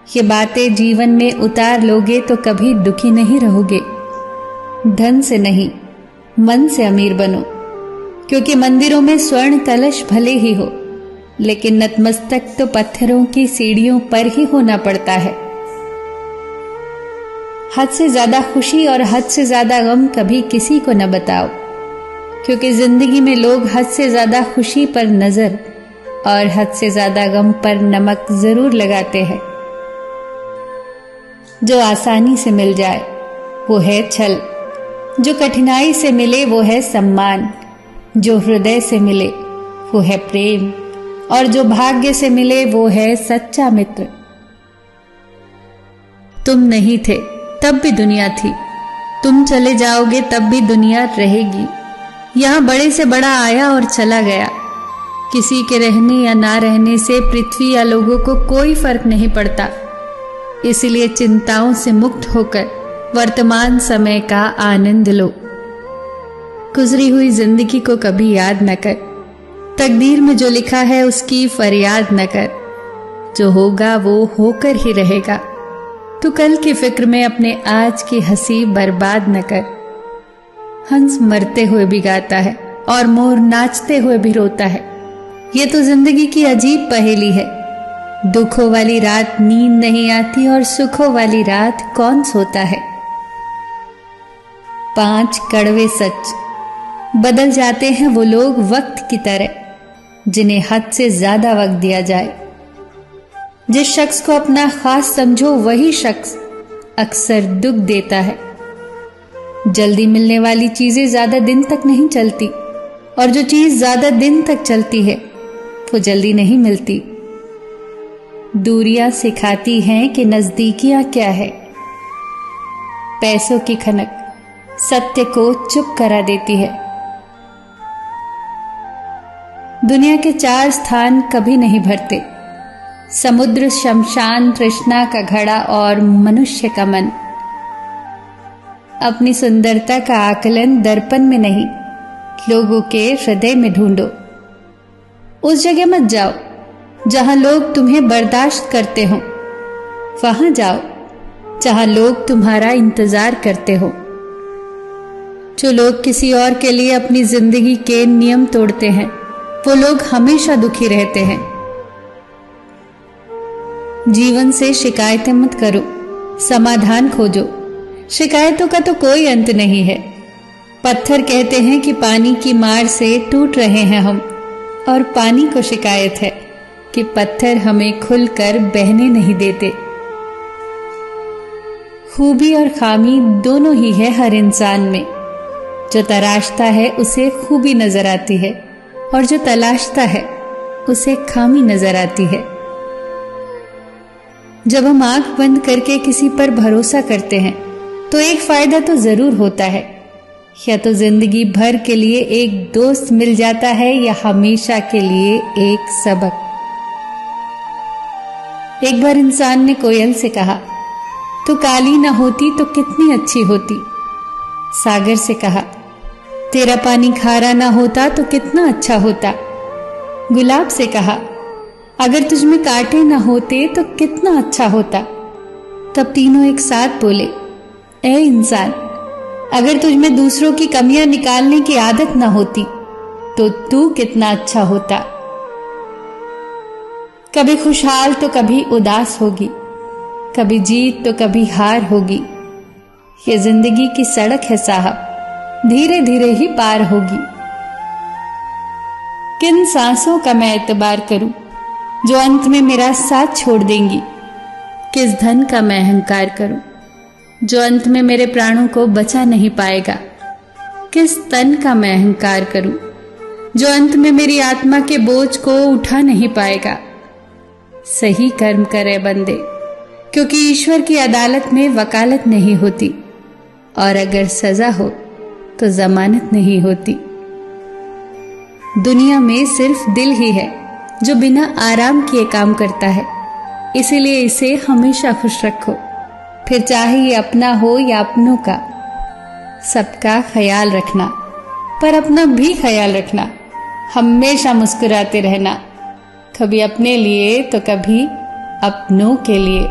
ये बातें जीवन में उतार लोगे तो कभी दुखी नहीं रहोगे। धन से नहीं, मन से अमीर बनो, क्योंकि मंदिरों में स्वर्ण कलश भले ही हो, लेकिन नतमस्तक तो पत्थरों की सीढ़ियों पर ही होना पड़ता है। हद से ज्यादा खुशी और हद से ज्यादा गम कभी किसी को न बताओ, क्योंकि जिंदगी में लोग हद से ज्यादा खुशी पर नजर और हद से ज्यादा गम पर नमक जरूर लगाते हैं। जो आसानी से मिल जाए वो है छल, जो कठिनाई से मिले वो है सम्मान, जो हृदय से मिले वो है प्रेम, और जो भाग्य से मिले वो है सच्चा मित्र। तुम नहीं थे तब भी दुनिया थी, तुम चले जाओगे तब भी दुनिया रहेगी। यहां बड़े से बड़ा आया और चला गया। किसी के रहने या ना रहने से पृथ्वी या लोगों को कोई फर्क नहीं पड़ता। इसलिए चिंताओं से मुक्त होकर वर्तमान समय का आनंद लो। गुजरी हुई जिंदगी को कभी याद न कर, तकदीर में जो लिखा है उसकी फरियाद न कर। जो होगा वो होकर ही रहेगा। तू कल की फिक्र में अपने आज की हंसी बर्बाद न कर। हंस मरते हुए भी गाता है और मोर नाचते हुए भी रोता है। ये तो जिंदगी की अजीब पहेली है। दुखों वाली रात नींद नहीं आती और सुखों वाली रात कौन सोता है। 5 कड़वे सच। बदल जाते हैं वो लोग वक्त की तरह जिन्हें हद से ज्यादा वक्त दिया जाए। जिस शख्स को अपना खास समझो वही शख्स अक्सर दुख देता है। जल्दी मिलने वाली चीजें ज्यादा दिन तक नहीं चलती, और जो चीज ज्यादा दिन तक चलती है वो जल्दी नहीं मिलती। दूरियां सिखाती हैं कि नजदीकियां क्या है। पैसों की खनक सत्य को चुप करा देती है। दुनिया के 4 स्थान कभी नहीं भरते: समुद्र, शमशान, तृष्णा का घड़ा और मनुष्य का मन। अपनी सुंदरता का आकलन दर्पण में नहीं, लोगों के हृदय में ढूंढो। उस जगह मत जाओ जहां लोग तुम्हें बर्दाश्त करते हो, वहां जाओ जहां लोग तुम्हारा इंतजार करते हो। जो लोग किसी और के लिए अपनी जिंदगी के नियम तोड़ते हैं वो लोग हमेशा दुखी रहते हैं। जीवन से शिकायतें मत करो, समाधान खोजो। शिकायतों का तो कोई अंत नहीं है। पत्थर कहते हैं कि पानी की मार से टूट रहे हैं हम, और पानी को शिकायत है कि पत्थर हमें खुलकर बहने नहीं देते। खूबी और खामी दोनों ही है हर इंसान में। जो तराशता है उसे खूबी नजर आती है, और जो तलाशता है उसे खामी नजर आती है। जब हम आंख बंद करके किसी पर भरोसा करते हैं तो एक फायदा तो जरूर होता है, या तो जिंदगी भर के लिए एक दोस्त मिल जाता है या हमेशा के लिए एक सबक। एक बार इंसान ने कोयल से कहा, तू काली ना होती तो कितनी अच्छी होती। सागर से कहा, तेरा पानी खारा ना होता तो कितना अच्छा होता। गुलाब से कहा, अगर तुझमें कांटे ना होते तो कितना अच्छा होता। तब तीनों एक साथ बोले, ए इंसान, अगर तुझमें दूसरों की कमियां निकालने की आदत ना होती तो तू कितना अच्छा होता। कभी खुशहाल तो कभी उदास होगी, कभी जीत तो कभी हार होगी। ये जिंदगी की सड़क है साहब, धीरे धीरे ही पार होगी। किन सांसों का मैं एतबार करूं जो अंत में मेरा साथ छोड़ देंगी। किस धन का मैं अहंकार करूं जो अंत में मेरे प्राणों को बचा नहीं पाएगा। किस तन का मैं अहंकार करूं जो अंत में मेरी आत्मा के बोझ को उठा नहीं पाएगा। सही कर्म करे बंदे, क्योंकि ईश्वर की अदालत में वकालत नहीं होती, और अगर सजा हो तो जमानत नहीं होती। दुनिया में सिर्फ दिल ही है जो बिना आराम किए काम करता है, इसीलिए इसे हमेशा खुश रखो। फिर चाहे ये अपना हो या अपनों का, सबका ख्याल रखना, पर अपना भी ख्याल रखना। हमेशा मुस्कुराते रहना, कभी अपने लिए तो कभी अपनों के लिए।